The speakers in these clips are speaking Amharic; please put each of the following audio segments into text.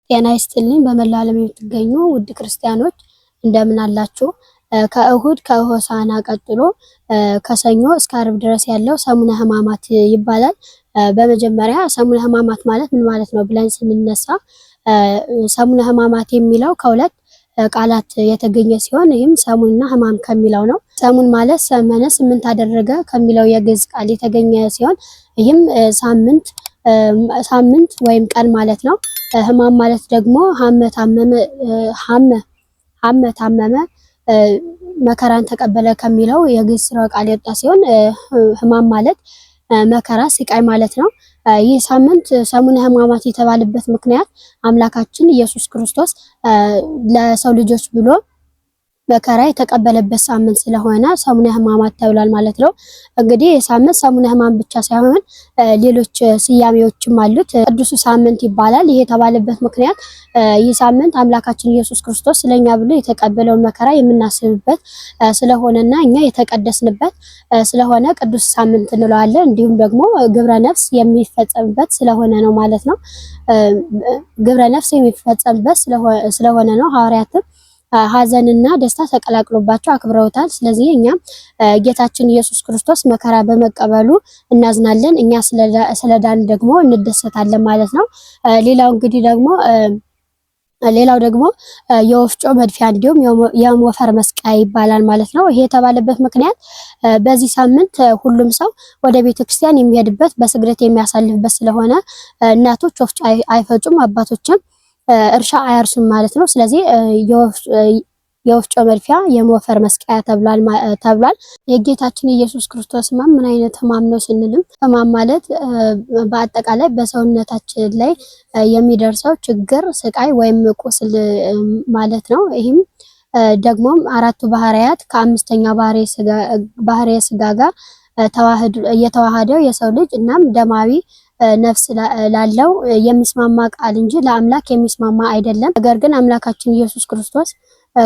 ጤና ይስጥልኝ በመላው ዓለም የምትገኙ ውድ ክርስቲያኖች እንደምን አላችሁ? ከእሁድ ከሆሳዕና ቀጥሎ ከሰኞ እስከ ዓርብ ድረስ ያለው ሰሙነ ሕማማት ይባላል። በመጀመሪያ ሰሙነ ሕማማት ማለት ምን ማለት ነው ብለን ስንነሳ ሰሙነ ሕማማት የሚለው ከሁለት ቃላት የተገኘ ሲሆን ይህም ሰሙንና ሕማም ከሚለው ነው። ሰሙን ማለት ሰመነ ስምንት አደረገ ከሚለው የግዕዝ ቃል የተገኘ ሲሆን ይህም ሳምንት ወይም ቀን ማለት ነው። ሕማም ማለት ደግሞ ሐመ ታመመ መከራን ተቀበለ ከሚለው የግዕዝ ሥርወ ቃል የወጣ ሲሆን ሕማም ማለት መከራ ስቃይ ማለት ነው። ይህ ሳምንት ሰሙነ ሕማማት የተባለበት ምክንያት አምላካችን ኢየሱስ ክርስቶስ ለሰው ልጆች ብሎ መከራ የተቀበለበት ሳምንት ስለሆነ ሰሙነ ሕማማት ተብሏል ማለት ነው። እንግዲህ የሳምንት ሰሙነ ሕማም ብቻ ሳይሆን ሌሎች ስያሜዎችም አሉት። ቅዱስ ሳምንት ይባላል። ይሄ የተባለበት ምክንያት ይህ ሳምንት አምላካችን ኢየሱስ ክርስቶስ ስለኛ ብሎ የተቀበለውን መከራ የምናስብበት ስለሆነና እኛ የተቀደስንበት ስለሆነ ቅዱስ ሳምንት እንለዋለን። እንዲሁም ደግሞ ግብረ ነፍስ የሚፈጸምበት ስለሆነ ነው ማለት ነው። ግብረ ነፍስ የሚፈጸምበት ስለሆነ ነው። ሐዋርያትም ሐዘንና ደስታ ተቀላቅሎባቸው አክብረውታል። ስለዚህ እኛም ጌታችን ኢየሱስ ክርስቶስ መከራ በመቀበሉ እናዝናለን፣ እኛ ስለዳን ደግሞ እንደሰታለን ማለት ነው። ሌላው ደግሞ የወፍጮ መድፊያ እንዲሁም የሞፈር መስቀያ ይባላል ማለት ነው። ይሄ የተባለበት ምክንያት በዚህ ሳምንት ሁሉም ሰው ወደ ቤተክርስቲያን የሚሄድበት በስግደት የሚያሳልፍበት ስለሆነ እናቶች ወፍጮ አይፈጩም፣ አባቶችም እርሻ አያርሱም ማለት ነው። ስለዚህ የወፍጮ መድፊያ የሞፈር መስቀያ ተብሏል። የጌታችን ኢየሱስ ክርስቶስ ሕማም ምን አይነት ሕማም ነው ስንልም ሕማም ማለት በአጠቃላይ በሰውነታችን ላይ የሚደርሰው ችግር፣ ስቃይ ወይም ቁስል ማለት ነው። ይህም ደግሞም አራቱ ባህሪያት ከአምስተኛ ባህሪየ ስጋ ጋር የተዋሃደው የሰው ልጅ እናም ደማዊ ነፍስ ላለው የሚስማማ ቃል እንጂ ለአምላክ የሚስማማ አይደለም። ነገር ግን አምላካችን ኢየሱስ ክርስቶስ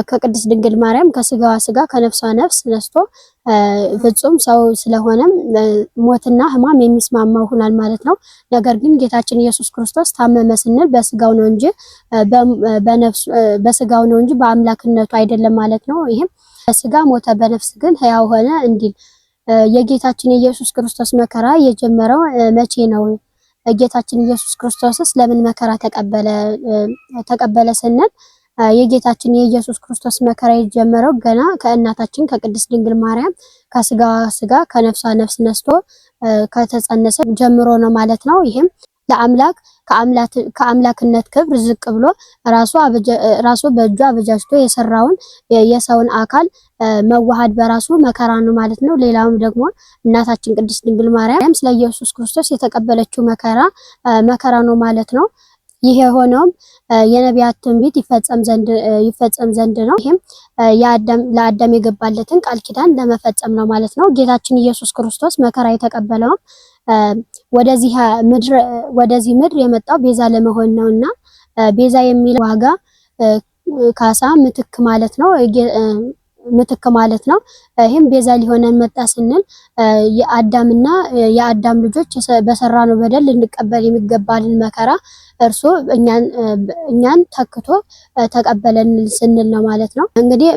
ከቅድስት ድንግል ማርያም ከስጋዋ ስጋ ከነፍሷ ነፍስ ነስቶ ፍጹም ሰው ስለሆነም ሞትና ሕማም የሚስማማው ሆኗል ማለት ነው። ነገር ግን ጌታችን ኢየሱስ ክርስቶስ ታመመ ስንል በስጋው ነው እንጂ በአምላክነቱ አይደለም ማለት ነው። ይሄም በስጋ ሞተ በነፍስ ግን ሕያው ሆነ እንዲል የጌታችን የኢየሱስ ክርስቶስ መከራ የጀመረው መቼ ነው? ጌታችን ኢየሱስ ክርስቶስስ ለምን መከራ ተቀበለ ስንል የጌታችን የኢየሱስ ክርስቶስ መከራ የጀመረው ገና ከእናታችን ከቅድስት ድንግል ማርያም ከስጋዋ ስጋ ከነፍሷ ነፍስ ነስቶ ከተጸነሰ ጀምሮ ነው ማለት ነው። ይህም ለአምላክ ከአምላክነት ክብር ዝቅ ብሎ ራሱ በእጁ አበጃጅቶ የሰራውን የሰውን አካል መዋሃድ በራሱ መከራ ነው ማለት ነው። ሌላውም ደግሞ እናታችን ቅድስት ድንግል ማርያም ስለ ኢየሱስ ክርስቶስ የተቀበለችው መከራ ነው ማለት ነው። ይህ የሆነውም የነቢያት ትንቢት ይፈጸም ዘንድ ነው። ይህም ለአዳም የገባለትን ቃል ኪዳን ለመፈጸም ነው ማለት ነው። ጌታችን ኢየሱስ ክርስቶስ መከራ የተቀበለውም ወደዚህ ምድር የመጣው ቤዛ ለመሆን ነውና ቤዛ የሚለው ዋጋ ካሳ ምትክ ማለት ነው። ይህም ቤዛ ሊሆነን መጣ ስንል የአዳም ልጆች በሰራነው በደል ልንቀበል የሚገባልን መከራ እርሱ እኛን ተክቶ ተቀበለን ስንል ነው ማለት ነው። እንግዲህ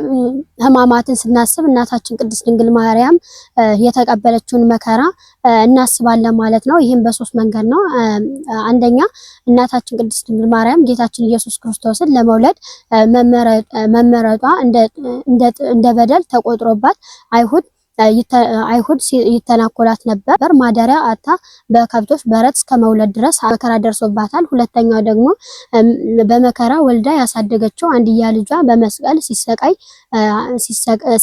ሕማማትን ስናስብ እናታችን ቅድስት ድንግል ማርያም የተቀበለችውን መከራ እናስባለን ማለት ነው። ይህም በሶስት መንገድ ነው። አንደኛ እናታችን ቅድስት ድንግል ማርያም ጌታችን ኢየሱስ ክርስቶስን ለመውለድ መመረጧ እንደ በደል ተቆጥሮባት አይሁድ ይተናኮላት ነበር። ማደሪያ አታ በከብቶች በረት እስከ መውለድ ድረስ መከራ ደርሶባታል። ሁለተኛው ደግሞ በመከራ ወልዳ ያሳደገችው አንድያ ልጇ በመስቀል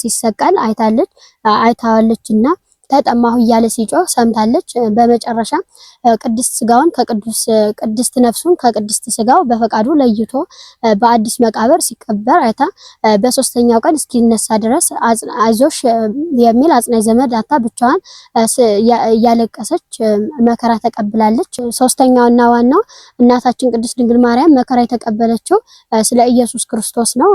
ሲሰቀል አይታለችና ተጠማሁ እያለ ሲጮህ ሰምታለች። በመጨረሻ ቅድስት ስጋውን ቅድስት ነፍሱን ከቅድስት ስጋው በፈቃዱ ለይቶ በአዲስ መቃብር ሲቀበር አይታ በሶስተኛው ቀን እስኪነሳ ድረስ አይዞሽ የሚል አጽናኝ ዘመድ አታ ብቻዋን እያለቀሰች መከራ ተቀብላለች። ሶስተኛውና ዋናው እናታችን ቅድስት ድንግል ማርያም መከራ የተቀበለችው ስለ ኢየሱስ ክርስቶስ ነው።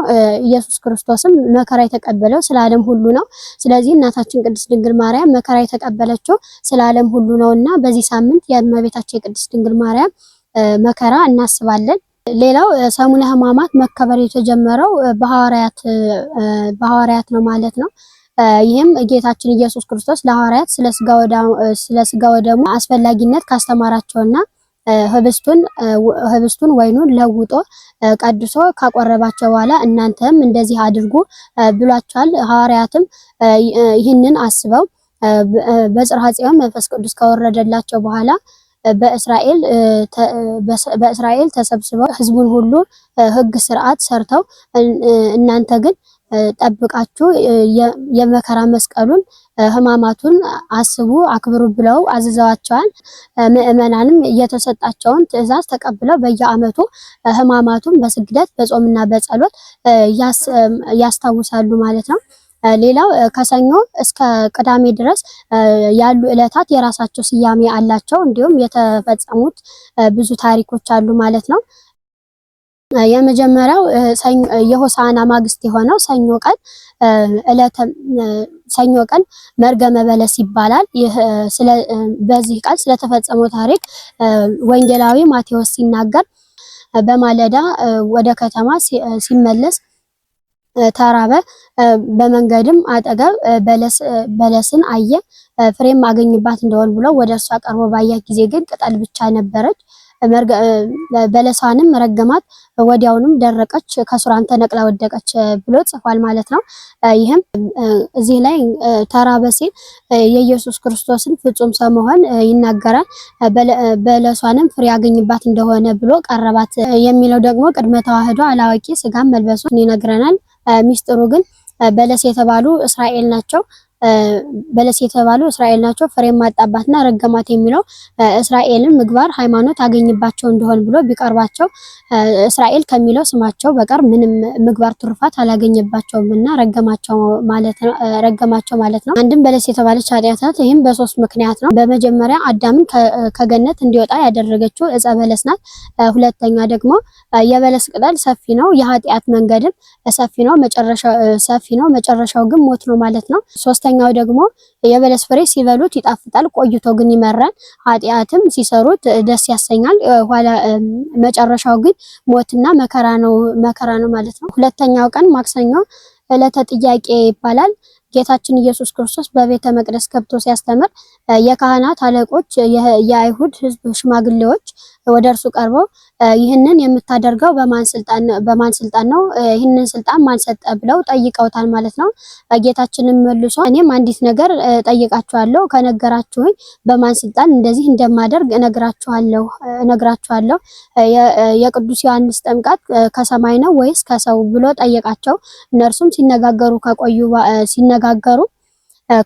ኢየሱስ ክርስቶስም መከራ የተቀበለው ስለ ዓለም ሁሉ ነው። ስለዚህ እናታችን ቅድስት ድንግል ማርያም መከራ የተቀበለችው ስለ ዓለም ሁሉ ነውና በዚህ ሳምንት የእመቤታችን የቅድስት ድንግል ማርያም መከራ እናስባለን። ሌላው ሰሙነ ሕማማት መከበር የተጀመረው በሐዋርያት ነው ማለት ነው። ይህም ጌታችን ኢየሱስ ክርስቶስ ለሐዋርያት ስለ ስጋ ወደሙ አስፈላጊነት ካስተማራቸውና ህብስቱን ወይኑን ለውጦ ቀድሶ ካቆረባቸው በኋላ እናንተም እንደዚህ አድርጉ ብሏቸዋል። ሐዋርያትም ይህንን አስበው በጽርሐ ጽዮን መንፈስ ቅዱስ ከወረደላቸው በኋላ በእስራኤል ተሰብስበው ህዝቡን ሁሉ ህግ ስርዓት ሰርተው እናንተ ግን ጠብቃችሁ የመከራ መስቀሉን ሕማማቱን አስቡ አክብሩ ብለው አዝዘዋቸዋል። ምእመናንም የተሰጣቸውን ትእዛዝ ተቀብለው በየዓመቱ ሕማማቱን በስግደት በጾምና በጸሎት ያስታውሳሉ ማለት ነው። ሌላው ከሰኞ እስከ ቅዳሜ ድረስ ያሉ ዕለታት የራሳቸው ስያሜ አላቸው። እንዲሁም የተፈጸሙት ብዙ ታሪኮች አሉ ማለት ነው። የመጀመሪያው የሆሳዕና ማግስት የሆነው ሰኞ ቀን መርገመ በለስ ይባላል። በዚህ ቀን ስለተፈጸመው ታሪክ ወንጌላዊ ማቴዎስ ሲናገር በማለዳ ወደ ከተማ ሲመለስ ተራበ። በመንገድም አጠገብ በለስን አየ። ፍሬም አገኝባት እንደሆን ብሎ ወደ እርሷ ቀርቦ ባያት ጊዜ ግን ቅጠል ብቻ ነበረች። በለሷንም ረገማት፣ ወዲያውንም ደረቀች፣ ከስሯን ተነቅላ ወደቀች ብሎ ጽፏል ማለት ነው። ይህም እዚህ ላይ ተራበ ሲል የኢየሱስ ክርስቶስን ፍጹም ሰው መሆን ይናገራል። በለሷንም ፍሬ ያገኝባት እንደሆነ ብሎ ቀረባት የሚለው ደግሞ ቅድመ ተዋህዶ አላዋቂ ስጋም መልበሱን ይነግረናል። ሚስጥሩ ግን በለስ የተባሉ እስራኤል ናቸው። ፍሬም ማጣባትና ረገማት የሚለው እስራኤልን ምግባር ሃይማኖት አገኝባቸው እንደሆን ብሎ ቢቀርባቸው እስራኤል ከሚለው ስማቸው በቀር ምንም ምግባር ትሩፋት አላገኘባቸውምና ረገማቸው ማለት ነው። አንድም በለስ የተባለች ኃጢአት ናት። ይህም በሶስት ምክንያት ነው። በመጀመሪያ አዳምን ከገነት እንዲወጣ ያደረገችው ዕፀ በለስ ናት። ሁለተኛ ደግሞ የበለስ ቅጠል ሰፊ ነው፣ የኃጢአት መንገድም ሰፊ ነው፣ መጨረሻው ግን ሞት ነው ማለት ነው። ሶስተኛው ደግሞ የበለስ ፍሬ ሲበሉት ይጣፍጣል፣ ቆይቶ ግን ይመራል። ኃጢአትም ሲሰሩት ደስ ያሰኛል፣ ኋላ መጨረሻው ግን ሞትና መከራ ነው ማለት ነው። ሁለተኛው ቀን ማክሰኞ ዕለተ ጥያቄ ይባላል። ጌታችን ኢየሱስ ክርስቶስ በቤተ መቅደስ ገብቶ ሲያስተምር የካህናት አለቆች፣ የአይሁድ ሕዝብ ሽማግሌዎች ወደ እርሱ ቀርበው ይህንን የምታደርገው በማን ስልጣን ነው? ይህንን ስልጣን ማን ሰጠ? ብለው ጠይቀውታል ማለት ነው። ጌታችንም መልሶ እኔም አንዲት ነገር ጠይቃችኋለሁ፣ ከነገራችሁኝ በማን ስልጣን እንደዚህ እንደማደርግ እነግራችኋለሁ። የቅዱስ ዮሐንስ ጥምቀት ከሰማይ ነው ወይስ ከሰው ብሎ ጠየቃቸው። እነርሱም ሲነጋገሩ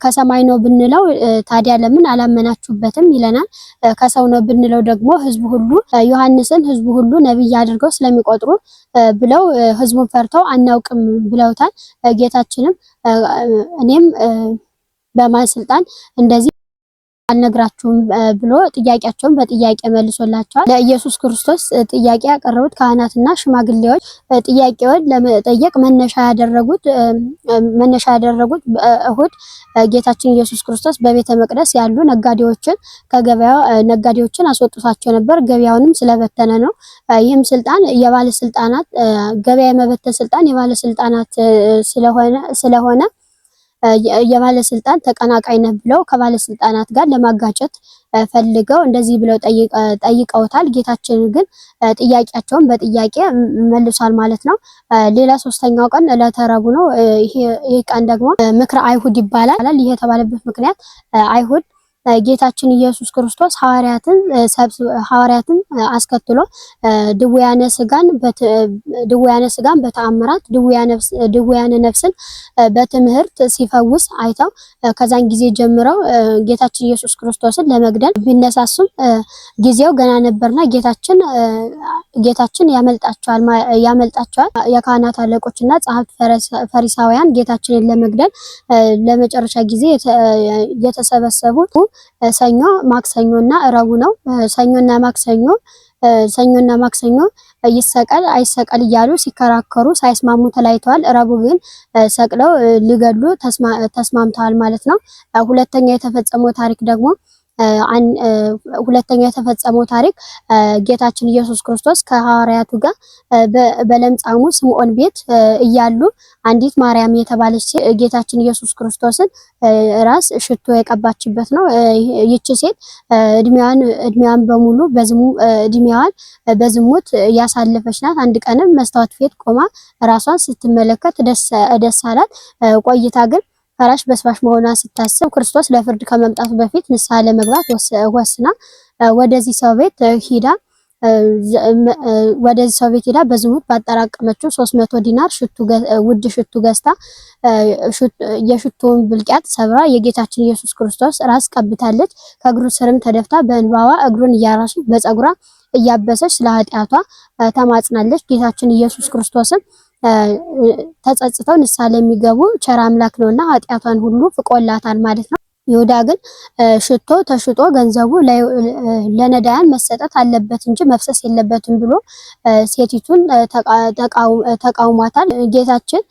ከሰማይ ነው ብንለው ታዲያ ለምን አላመናችሁበትም ይለናል። ከሰው ነው ብንለው ደግሞ ዮሐንስን ህዝቡ ሁሉ ነብይ አድርገው ስለሚቆጥሩ ብለው ህዝቡን ፈርተው አናውቅም ብለውታል። ጌታችንም እኔም በማን ስልጣን እንደዚህ አልነግራችሁም ብሎ ጥያቄያቸውን በጥያቄ መልሶላቸዋል። ለኢየሱስ ክርስቶስ ጥያቄ ያቀረቡት ካህናትና ሽማግሌዎች ጥያቄውን ለመጠየቅ መነሻ ያደረጉት እሁድ ጌታችን ኢየሱስ ክርስቶስ በቤተ መቅደስ ያሉ ነጋዴዎችን አስወጥቷቸው ነበር። ገበያውንም ስለበተነ ነው። ይህም ስልጣን የባለስልጣናት ገበያ የመበተን ስልጣን የባለስልጣናት ስለሆነ የባለስልጣን ተቀናቃይ ነህ ብለው ከባለስልጣናት ጋር ለማጋጨት ፈልገው እንደዚህ ብለው ጠይቀውታል። ጌታችን ግን ጥያቄያቸውን በጥያቄ መልሷል ማለት ነው። ሌላ ሶስተኛው ቀን ዕለተ ረቡዕ ነው። ይሄ ቀን ደግሞ ምክረ አይሁድ ይባላል። ይሄ የተባለበት ምክንያት አይሁድ ጌታችን ኢየሱስ ክርስቶስ ሐዋርያትን አስከትሎ ድውያነ ስጋን በተአምራት ድውያነ ነፍስን በትምህርት ሲፈውስ አይተው ከዛን ጊዜ ጀምረው ጌታችን ኢየሱስ ክርስቶስን ለመግደል ቢነሳሱም ጊዜው ገና ነበርና ጌታችን ያመልጣቸዋል። የካህናት አለቆችና ጸሐፍት ፈሪሳውያን ጌታችንን ለመግደል ለመጨረሻ ጊዜ የተሰበሰቡት ሰኞ ማክሰኞና ረቡዕ ነው። ሰኞና ማክሰኞ ይሰቀል አይሰቀል እያሉ ሲከራከሩ ሳይስማሙ ተለያይተዋል። ረቡዕ ግን ሰቅለው ሊገድሉ ተስማምተዋል ማለት ነው። ሁለተኛ የተፈጸመው ታሪክ ደግሞ ሁለተኛው የተፈጸመው ታሪክ ጌታችን ኢየሱስ ክርስቶስ ከሐዋርያቱ ጋር በለምጻሙ ስምዖን ቤት እያሉ አንዲት ማርያም የተባለች ጌታችን ኢየሱስ ክርስቶስን ራስ ሽቶ የቀባችበት ነው። ይቺ ሴት እድሜዋን በሙሉ እድሜዋን በዝሙት ያሳለፈች ናት። አንድ ቀንም መስታወት ፊት ቆማ ራሷን ስትመለከት ደስ አላት። ቆይታ ግን ፈራሽ በስባሽ መሆኗን ስታስብ ክርስቶስ ለፍርድ ከመምጣቱ በፊት ንስሐ ለመግባት ወስና ወደዚህ ሰው ቤት ሄዳ በዝሙት ባጠራቀመችው 300 ዲናር ውድ ሽቱ ገዝታ የሽቱውን ብልቃጥ ሰብራ የጌታችን ኢየሱስ ክርስቶስ ራስ ቀብታለች። ከእግሩ ስርም ተደፍታ በእንባዋ እግሩን እያራሰች በፀጉሯ እያበሰች ስለ ኃጢአቷ ተማጽናለች። ጌታችን ኢየሱስ ክርስቶስም ተጸጽተው ንስሐ ለሚገቡ ቸር አምላክ ነውና ኃጢአቷን ሁሉ ፍቆላታል ማለት ነው። ይሁዳ ግን ሽቶ ተሽጦ ገንዘቡ ለነዳያን መሰጠት አለበት እንጂ መፍሰስ የለበትም ብሎ ሴቲቱን ተቃውሟታል። ጌታችን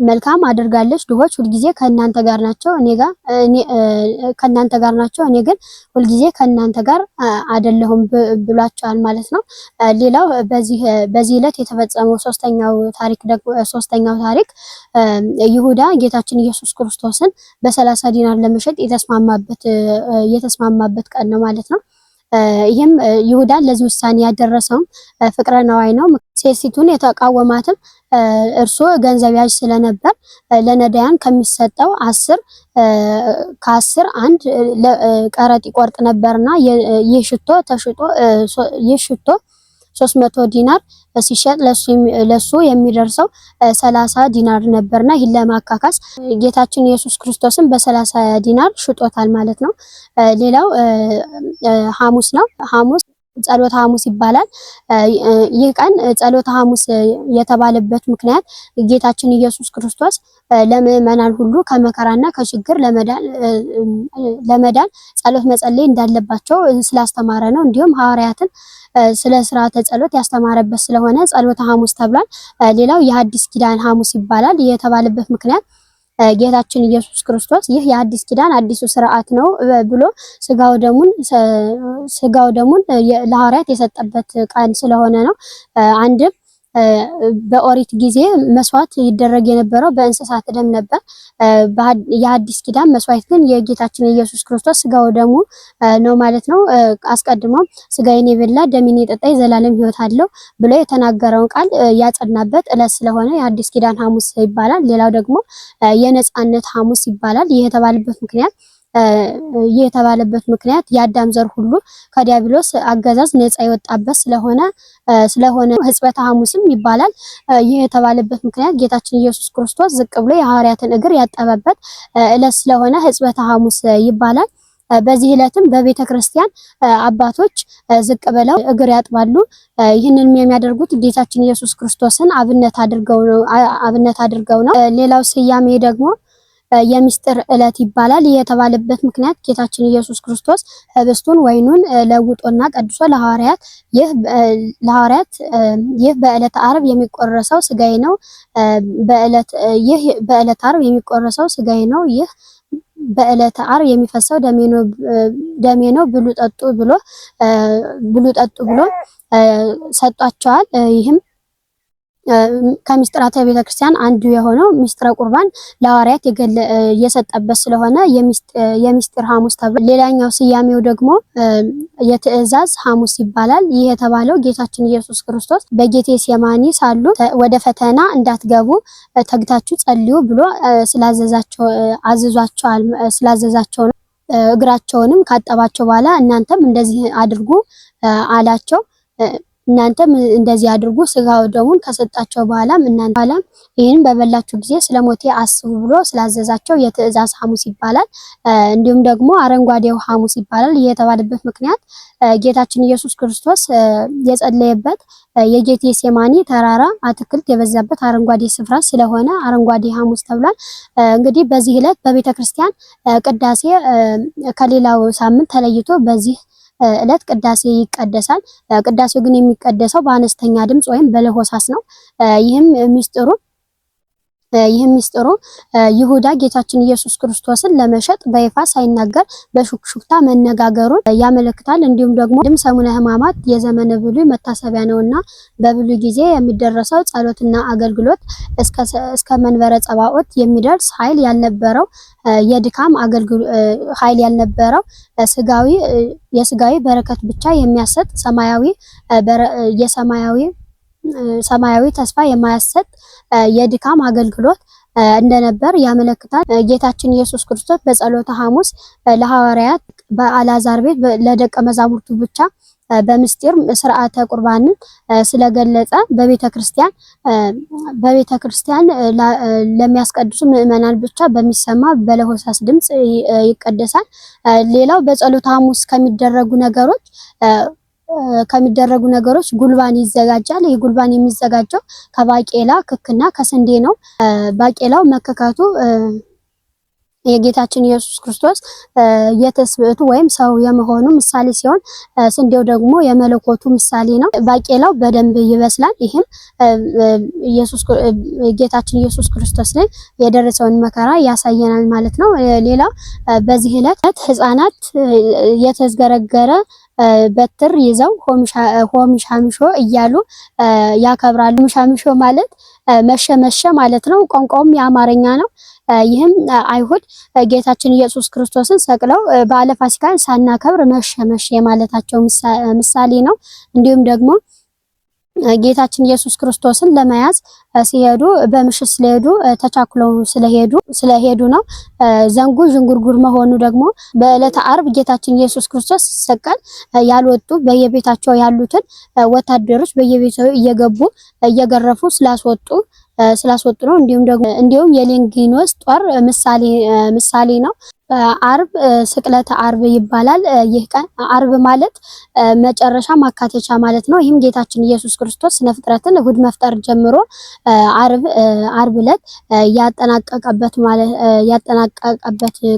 መልካም አድርጋለች፣ ድሆች ሁልጊዜ ከእናንተ ጋር ናቸው፣ እኔ ግን ሁልጊዜ ከእናንተ ጋር አይደለሁም ብሏቸዋል ማለት ነው። ሌላው በዚህ ዕለት የተፈጸመው ሶስተኛው ታሪክ ይሁዳ ጌታችን ኢየሱስ ክርስቶስን በ30 ዲናር ለመሸጥ የተስማማበት ቀን ነው ማለት ነው። ይህም ይሁዳን ለዚህ ውሳኔ ያደረሰውም ፍቅረ ነዋይ ነው። ሴቲቱን የተቃወማትም እርሱ ገንዘብ ያዥ ስለነበር ለነዳያን ከሚሰጠው ከ10 አንድ ቀረጥ ይቆርጥ ነበርና ይህ ሽቶ 300 ዲናር ሲሸጥ ለሱ የሚደርሰው 30 ዲናር ነበርና ይህን ለማካካስ ጌታችን ኢየሱስ ክርስቶስን በ30 ዲናር ሽጦታል ማለት ነው። ሌላው ሐሙስ ነው። ጸሎተ ሐሙስ ይባላል። ይህ ቀን ጸሎተ ሐሙስ የተባለበት ምክንያት ጌታችን ኢየሱስ ክርስቶስ ለምዕመናን ሁሉ ከመከራና ከችግር ለመዳን ጸሎት መጸለይ እንዳለባቸው ስላስተማረ ነው። እንዲሁም ሐዋርያትን ስለ ስርዓተ ጸሎት ያስተማረበት ስለሆነ ጸሎተ ሐሙስ ተብሏል። ሌላው የሐዲስ ኪዳን ሐሙስ ይባላል። ይህ የተባለበት ምክንያት ጌታችን ኢየሱስ ክርስቶስ ይህ የሐዲስ ኪዳን አዲሱ ስርዓት ነው ብሎ ስጋው ደሙን ለሐዋርያት የሰጠበት ቀን ስለሆነ ነው። አንድም በኦሪት ጊዜ መስዋዕት ይደረግ የነበረው በእንስሳት ደም ነበር። የሐዲስ ኪዳን መስዋዕት ግን የጌታችን ኢየሱስ ክርስቶስ ስጋው ደሙ ነው ማለት ነው። አስቀድሞ ስጋዬን የበላ ደሜን የጠጣ የዘላለም ሕይወት አለው ብሎ የተናገረውን ቃል ያጸናበት ዕለት ስለሆነ የሐዲስ ኪዳን ሐሙስ ይባላል። ሌላው ደግሞ የነጻነት ሐሙስ ይባላል። ይህ የተባለበት ምክንያት የአዳም ዘር ሁሉ ከዲያብሎስ አገዛዝ ነፃ የወጣበት ስለሆነ ሕጽበተ ሐሙስም ይባላል። ይህ የተባለበት ምክንያት ጌታችን ኢየሱስ ክርስቶስ ዝቅ ብሎ የሐዋርያትን እግር ያጠበበት ዕለት ስለሆነ ሕጽበተ ሐሙስ ይባላል። በዚህ ዕለትም በቤተ ክርስቲያን አባቶች ዝቅ ብለው እግር ያጥባሉ። ይህንንም የሚያደርጉት ጌታችን ኢየሱስ ክርስቶስን አብነት አድርገው ነው። ሌላው ስያሜ ደግሞ የሚስጥር ዕለት ይባላል። ይህ የተባለበት ምክንያት ጌታችን ኢየሱስ ክርስቶስ ህብስቱን ወይኑን ለውጦና ቀድሶ ለሐዋርያት ይህ በዕለተ ዓርብ የሚቆረሰው ስጋዬ ነው፣ ይህ በዕለተ ዓርብ የሚቆረሰው ስጋዬ ነው፣ ይህ በዕለተ ዓርብ የሚፈሰው ደሜ ነው ብሉ ጠጡ ብሎ ሰጧቸዋል። ይህም ከምስጢራተ ቤተክርስቲያን አንዱ የሆነው ምስጢረ ቁርባን ለሐዋርያት የሰጠበት ስለሆነ የሚስጢር ሐሙስ ተብሎ፣ ሌላኛው ስያሜው ደግሞ የትእዛዝ ሐሙስ ይባላል። ይህ የተባለው ጌታችን ኢየሱስ ክርስቶስ በጌቴሴማኒ ሳሉ ወደ ፈተና እንዳትገቡ ተግታችሁ ጸልዩ ብሎ ስላዘዛቸው ነው። እግራቸውንም ካጠባቸው በኋላ እናንተም እንደዚህ አድርጉ አላቸው። እናንተም እንደዚህ አድርጉ ስጋው ደሙን ከሰጣቸው በኋላም ይህን በበላችሁ ጊዜ ስለሞቴ አስቡ ብሎ ስላዘዛቸው የትእዛዝ ሐሙስ ይባላል። እንዲሁም ደግሞ አረንጓዴው ሐሙስ ይባላል። ይህ የተባለበት ምክንያት ጌታችን ኢየሱስ ክርስቶስ የጸለየበት የጌቴሴማኒ ተራራ አትክልት የበዛበት አረንጓዴ ስፍራ ስለሆነ አረንጓዴ ሐሙስ ተብሏል። እንግዲህ በዚህ ዕለት በቤተክርስቲያን ቅዳሴ ከሌላው ሳምንት ተለይቶ በዚህ ዕለት ቅዳሴ ይቀደሳል። ቅዳሴው ግን የሚቀደሰው በአነስተኛ ድምጽ ወይም በለሆሳስ ነው። ይህም ሚስጥሩ ይህ ሚስጥሩ ይሁዳ ጌታችን ኢየሱስ ክርስቶስን ለመሸጥ በይፋ ሳይናገር በሹክሹክታ መነጋገሩን ያመለክታል። እንዲሁም ደግሞ ሰሙነ ሕማማት የዘመነ ብሉይ መታሰቢያ ነውና በብሉይ ጊዜ የሚደረሰው ጸሎትና አገልግሎት እስከ መንበረ ጸባኦት የሚደርስ ኃይል ያልነበረው የድካም ኃይል ያልነበረው የስጋዊ በረከት ብቻ የሚያሰጥ ሰማያዊ ተስፋ የማያሰጥ የድካም አገልግሎት እንደነበር ያመለክታል። ጌታችን ኢየሱስ ክርስቶስ በጸሎተ ሐሙስ ለሐዋርያት በአልዓዛር ቤት ለደቀ መዛሙርቱ ብቻ በምስጢር ስርዓተ ቁርባንን ስለገለጸ በቤተክርስቲያን ለሚያስቀድሱ ምዕመናን ብቻ በሚሰማ በለሆሳስ ድምጽ ይቀደሳል። ሌላው በጸሎተ ሐሙስ ከሚደረጉ ነገሮች ጉልባን ይዘጋጃል። ይህ ጉልባን የሚዘጋጀው ከባቄላ ክክና ከስንዴ ነው። ባቄላው መከካቱ የጌታችን ኢየሱስ ክርስቶስ የተስብእቱ ወይም ሰው የመሆኑ ምሳሌ ሲሆን ስንዴው ደግሞ የመለኮቱ ምሳሌ ነው። ባቄላው በደንብ ይበስላል። ይህም ጌታችን ኢየሱስ ክርስቶስ ላይ የደረሰውን መከራ ያሳየናል ማለት ነው። ሌላው በዚህ ዕለት ህፃናት የተዝገረገረ በትር ይዘው ሆምሻምሾ እያሉ ያከብራሉ። ሆምሻምሾ ማለት መሸመሸ ማለት ነው። ቋንቋውም የአማርኛ ነው። ይህም አይሁድ ጌታችን ኢየሱስ ክርስቶስን ሰቅለው በዓለ ፋሲካን ሳናከብር መሸ የማለታቸው ምሳሌ ነው። እንዲሁም ደግሞ ጌታችን ኢየሱስ ክርስቶስን ለመያዝ ሲሄዱ በምሽት ስለሄዱ ተቻኩለው ስለሄዱ ነው። ዘንጉ ዥንጉርጉር መሆኑ ደግሞ በዕለተ ዓርብ ጌታችን ኢየሱስ ክርስቶስ ሲሰቀል ያልወጡ በየቤታቸው ያሉትን ወታደሮች በየቤታቸው እየገቡ እየገረፉ ስላስወጡ ነው። እንዲሁም የሌንጊኖስ ጦር ምሳሌ ነው። ዓርብ ስቅለተ ዓርብ ይባላል። ይህ ቀን ዓርብ ማለት መጨረሻ ማካተቻ ማለት ነው። ይህም ጌታችን ኢየሱስ ክርስቶስ ስነ ፍጥረትን እሁድ መፍጠር ጀምሮ ዓርብ ዕለት ያጠናቀቀበት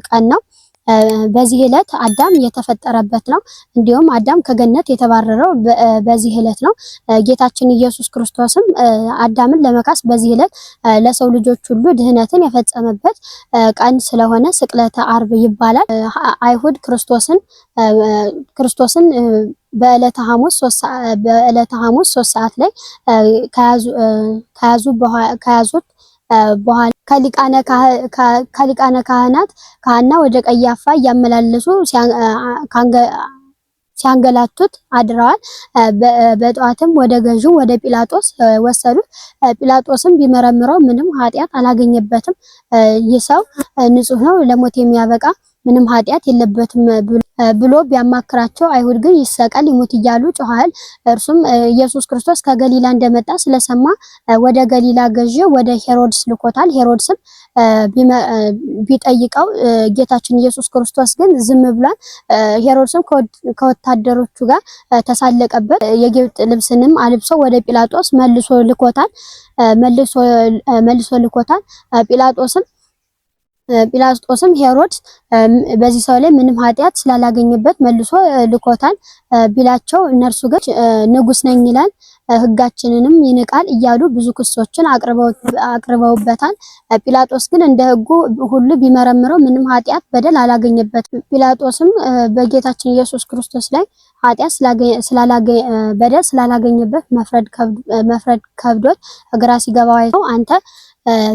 ቀን ነው። በዚህ ዕለት አዳም የተፈጠረበት ነው። እንዲሁም አዳም ከገነት የተባረረው በዚህ ዕለት ነው። ጌታችን ኢየሱስ ክርስቶስም አዳምን ለመካስ በዚህ ዕለት ለሰው ልጆች ሁሉ ድህነትን የፈጸመበት ቀን ስለሆነ ስቅለተ ዓርብ ይባላል። አይሁድ ክርስቶስን በዕለተ ሐሙስ 3 ሰዓት ላይ ከያዙት በኋላ ከሊቃነ ካህናት ከሐና ወደ ቀያፋ እያመላለሱ ሲያንገላቱት አድረዋል። በጠዋትም ወደ ገዢው ወደ ጲላጦስ ወሰዱት። ጲላጦስም ቢመረምረው ምንም ኃጢአት አላገኘበትም። ይህ ሰው ንጹሕ ነው፣ ለሞት የሚያበቃ ምንም ኃጢአት የለበትም ብሎ ቢያማክራቸው አይሁድ ግን ይሰቀል ይሙት እያሉ ጮኸዋል። እርሱም ኢየሱስ ክርስቶስ ከገሊላ እንደመጣ ስለሰማ ወደ ገሊላ ገዢ ወደ ሄሮድስ ልኮታል። ሄሮድስም ቢጠይቀው ጌታችን ኢየሱስ ክርስቶስ ግን ዝም ብሏል። ሄሮድስም ከወታደሮቹ ጋር ተሳለቀበት። የጌጥ ልብስንም አልብሶ ወደ ጲላጦስ መልሶ ልኮታል። ጲላጦስም ሄሮድስ በዚህ ሰው ላይ ምንም ኃጢአት ስላላገኘበት መልሶ ልኮታል ቢላቸው እነርሱ ግን ንጉሥ ነኝ ይላል፣ ሕጋችንንም ይንቃል እያሉ ብዙ ክሶችን አቅርበውበታል። ጲላጦስ ግን እንደ ሕጉ ሁሉ ቢመረምረው ምንም ኃጢአት በደል አላገኘበትም። ጲላጦስም በጌታችን ኢየሱስ ክርስቶስ ላይ ኃጢአት በደል ስላላገኘበት መፍረድ ከብዶት ግራ ሲገባው አይተው አንተ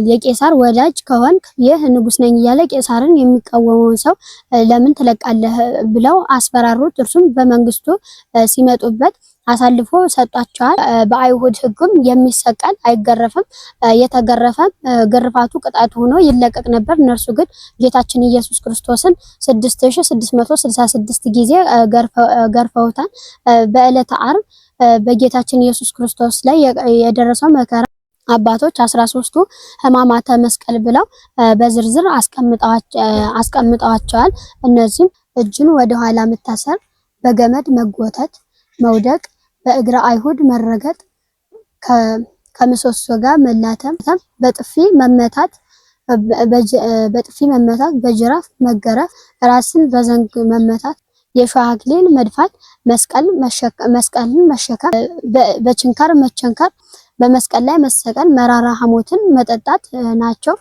የቄሳር ወዳጅ ከሆንክ ይህ ንጉሥ ነኝ እያለ ቄሳርን የሚቃወመውን ሰው ለምን ትለቃለህ ብለው አስፈራሩት። እርሱም በመንግስቱ ሲመጡበት አሳልፎ ሰጧቸዋል። በአይሁድ ሕግም የሚሰቀል አይገረፍም፣ የተገረፈ ግርፋቱ ቅጣቱ ሆኖ ይለቀቅ ነበር። እነርሱ ግን ጌታችን ኢየሱስ ክርስቶስን 6666 ጊዜ ገርፈውታል። በዕለተ ዓርብ በጌታችን ኢየሱስ ክርስቶስ ላይ የደረሰው መከራ አባቶች 13ቱ ሕማማተ መስቀል ብለው በዝርዝር አስቀምጠዋቸዋል። እነዚህም እጅን ወደ ኋላ መታሰር፣ በገመድ መጎተት፣ መውደቅ፣ በእግረ አይሁድ መረገጥ፣ ከምሰሶ ጋር መላተም፣ በጥፊ መመታት፣ በጅራፍ መገረፍ፣ ራስን በዘንግ መመታት፣ የሾህ አክሊል መድፋት፣ መስቀልን መሸከም፣ በችንካር መቸንከር፣ በመስቀል ላይ መሰቀል፣ መራራ ሐሞትን መጠጣት ናቸው።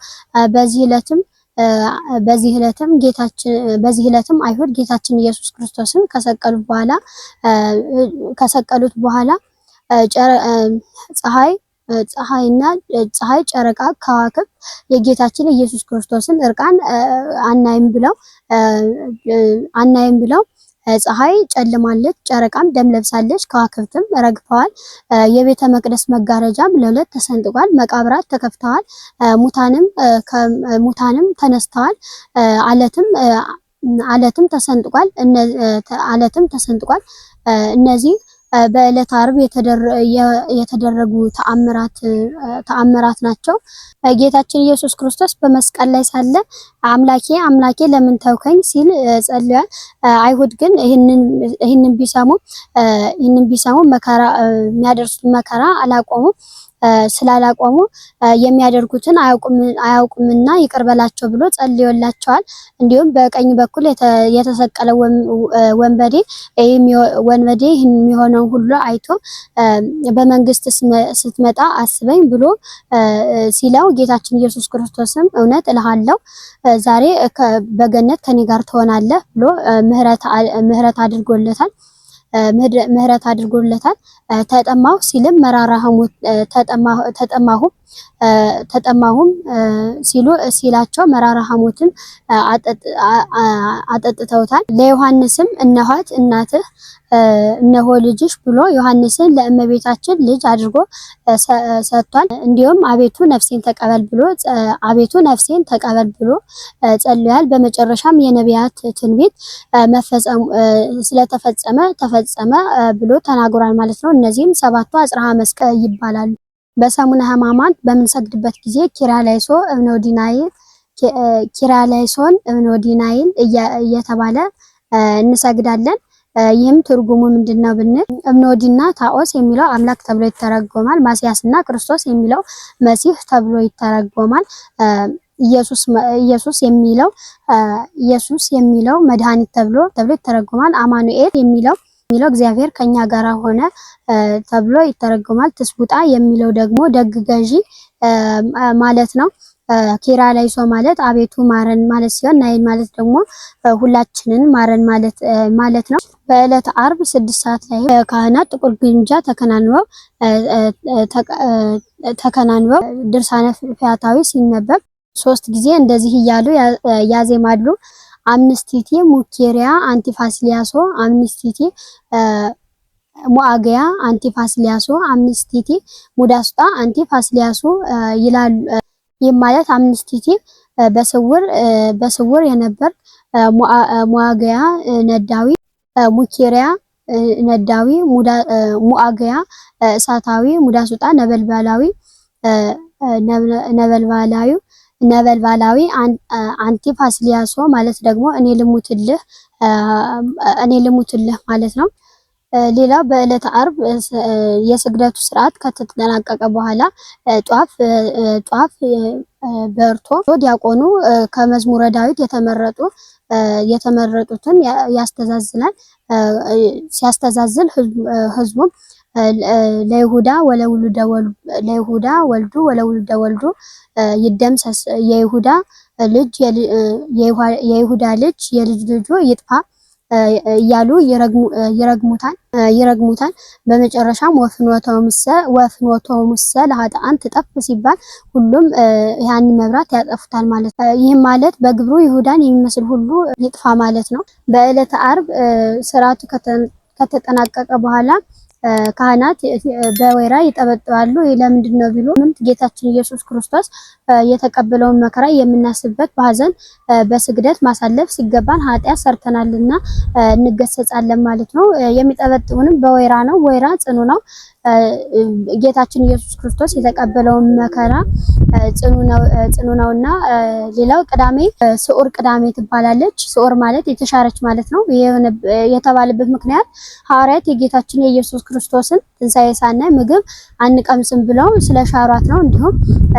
በዚህ ዕለትም አይሁድ ጌታችን ኢየሱስ ክርስቶስን ከሰቀሉት በኋላ ፀሐይ፣ ጨረቃ፣ ከዋክብት የጌታችን ኢየሱስ ክርስቶስን እርቃን አናይም ብለው ፀሐይ ጨልማለች፣ ጨረቃም ደም ለብሳለች፣ ከዋክብትም ረግፈዋል። የቤተ መቅደስ መጋረጃም ለሁለት ተሰንጥቋል፣ መቃብራት ተከፍተዋል፣ ሙታንም ተነስተዋል፣ አለትም ተሰንጥቋል። እነዚህ በዕለተ ዓርብ የተደረጉ ተአምራት ናቸው። ጌታችን ኢየሱስ ክርስቶስ በመስቀል ላይ ሳለ አምላኬ አምላኬ ለምን ተውከኝ ሲል ጸልያል። አይሁድ ግን ይህንን ቢሰሙ መከራ የሚያደርሱት መከራ ስላላቆሙ የሚያደርጉትን አያውቁምና ይቅር በላቸው ብሎ ጸልዮላቸዋል። እንዲሁም በቀኝ በኩል የተሰቀለ ወንበዴ ይህን የሚሆነው ሁሉ አይቶ በመንግስት ስትመጣ አስበኝ ብሎ ሲለው ጌታችን ኢየሱስ ክርስቶስም እውነት እልሃለሁ ዛሬ በገነት ከኔ ጋር ትሆናለህ ብሎ ምህረት አድርጎለታል። ተጠማሁ ሲልም መራራ ሐሞት ተጠማሁም ሲላቸው መራራ ሐሞትን አጠጥተውታል። ለዮሐንስም እነኋት እናትህ እነሆ ልጅሽ ብሎ ዮሐንስን ለእመቤታችን ልጅ አድርጎ ሰጥቷል። እንዲሁም አቤቱ ነፍሴን ተቀበል ብሎ ጸልያል። በመጨረሻም የነቢያት ትንቢት ተፈጸመ ብሎ ተናግሯል ማለት ነው። እነዚህም ሰባቱ አጽርሃ መስቀል ይባላሉ። በሰሙነ ሕማማት በምንሰግድበት ጊዜ ኪርያላይሶን እብኖዲናይል እየተባለ እንሰግዳለን። ይህም ትርጉሙ ምንድነው ብንል እብኖዲና ታኦስ የሚለው አምላክ ተብሎ ይተረጎማል። ማስያስና ክርስቶስ የሚለው መሲህ ተብሎ ይተረጎማል። ኢየሱስ የሚለው መድኃኒት ተብሎ ይተረጎማል። አማኑኤል የሚለው እግዚአብሔር ከኛ ጋር ሆነ ተብሎ ይተረጎማል። ትስቡጣ የሚለው ደግሞ ደግ ገዢ ማለት ነው። ኪርያላይሶ ማለት አቤቱ ማረን ማለት ሲሆን ናይል ማለት ደግሞ ሁላችንን ማረን ማለት ነው። በዕለተ ዓርብ 6 ሰዓት ላይ ካህናት ጥቁር ግምጃ ተከናንበው ድርሳነ ፈያታዊ ሲነበብ 3 ጊዜ እንደዚህ እያሉ ያዜማሉ። አምንስቲቲ ሙኬሪያ አንቲፋሲሊያሶ አምንስቲቲ ሙአገያ አንቲፋሲሊያሶ አምንስቲቲ ሙዳስጣ አንቲፋሲሊያሶ ይላሉ። ይህ ማለት አምንስቲቲ በስውር የነበር ሙአገያ ነዳዊ፣ ሙኬሪያ ነዳዊ፣ ሙአገያ እሳታዊ፣ ሙዳስጣ ነበልባላዊ አንቲፋሲሊያሶ ማለት ደግሞ እኔ ልሙትልህ ማለት ነው። ሌላው በዕለተ ዓርብ የስግደቱ ስርዓት ከተጠናቀቀ በኋላ ጧፍ በርቶ ዲያቆኑ ከመዝሙረ ዳዊት የተመረጡትን ያስተዛዝላል። ሲያስተዛዝል ህዝቡም ለይሁዳ ወልዱ ወለውልደ ወልዱ ይደምሰስ የይሁዳ ልጅ የልጅ ልጁ ይጥፋ እያሉ ይረግሙታል። በመጨረሻም ወፍኖቶ ሙሰ ለኃጥአን ትጠፍ ሲባል ሁሉም ያን መብራት ያጠፉታል ማለት ነው። ይህም ማለት በግብሩ ይሁዳን የሚመስል ሁሉ ይጥፋ ማለት ነው። በዕለተ ዓርብ ስርዓቱ ከተጠናቀቀ በኋላ ካህናት በወይራ ይጠበጥባሉ። ለምንድን ነው ቢሉ ጌታችን ኢየሱስ ክርስቶስ የተቀበለውን መከራ የምናስብበት በሐዘን በስግደት ማሳለፍ ሲገባን ኃጢአት ሰርተናልና እንገሰጻለን ማለት ነው። የሚጠበጥቡንም በወይራ ነው። ወይራ ጽኑ ነው። ጌታችን ኢየሱስ ክርስቶስ የተቀበለውን መከራ ጽኑ ነውና። ሌላው ቅዳሜ ስዑር ቅዳሜ ትባላለች። ስዑር ማለት የተሻረች ማለት ነው። የተባለበት ምክንያት ሐዋርያት የጌታችን የኢየሱስ ክርስቶስን ትንሣኤ ሳናይ ምግብ አንቀምስም ብለው ስለሻሯት ነው። እንዲሁም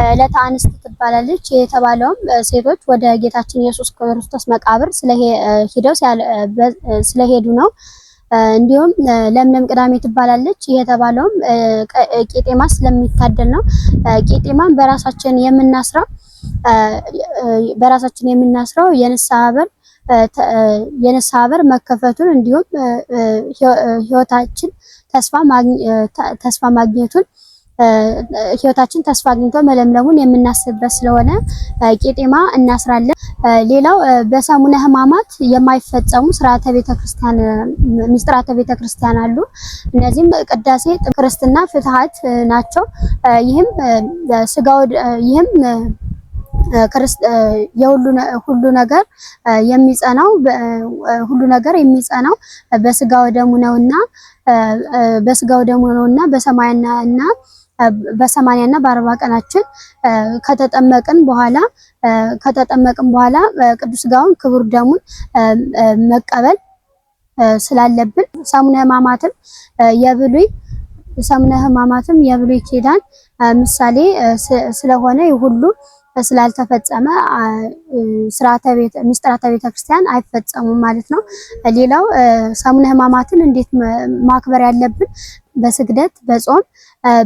ዕለተ አንስት ትባላለች። የተባለውም ሴቶች ወደ ጌታችን ኢየሱስ ክርስቶስ መቃብር ስለሄዱ ነው። እንዲሁም ለምለም ቅዳሜ ትባላለች። የተባለውም ቄጤማ ስለሚታደል ነው። ቄጤማን በራሳችን የምናስረው የንስሐ በር መከፈቱን እንዲሁም ህይወታችን ተስፋ ማግኘቱን ህይወታችን ተስፋ አግኝቶ መለምለሙን የምናስብበት ስለሆነ ቄጤማ እናስራለን። ሌላው በሰሙነ ሕማማት የማይፈጸሙ ሚስጥራተ ቤተክርስቲያን አሉ። እነዚህም ቅዳሴ፣ ክርስትና፣ ፍትሐት ናቸው። ይህም ሁሉ ነገር የሚጸናው በስጋው ደሙ ነውና በ80 እና በ40 ቀናችን ከተጠመቅን በኋላ ቅዱስ ሥጋውን ክቡር ደሙን መቀበል ስላለብን ሰሙነ ሕማማትም የብሉይ ኪዳን ምሳሌ ስለሆነ ሁሉ ስላልተፈጸመ ሚስጥራተ ቤተክርስቲያን አይፈጸሙም ማለት ነው። ሌላው ሰሙነ ሕማማትን እንዴት ማክበር ያለብን በስግደት፣ በጾም፣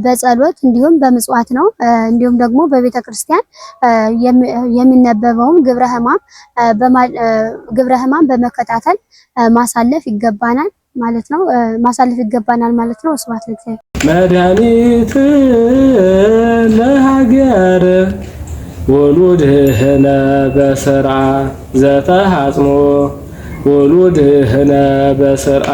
በጸሎት እንዲሁም በምጽዋት ነው። እንዲሁም ደግሞ በቤተክርስቲያን የሚነበበውን ግብረ ሕማም በመከታተል ማሳለፍ ይገባናል ማለት ነው። ስብሐት ለእግዚአብሔር። መድኃኒት ለሀገር ወሉድህነ በስርዓ ዘተሃጽሞ ወሉድህነ በስርዓ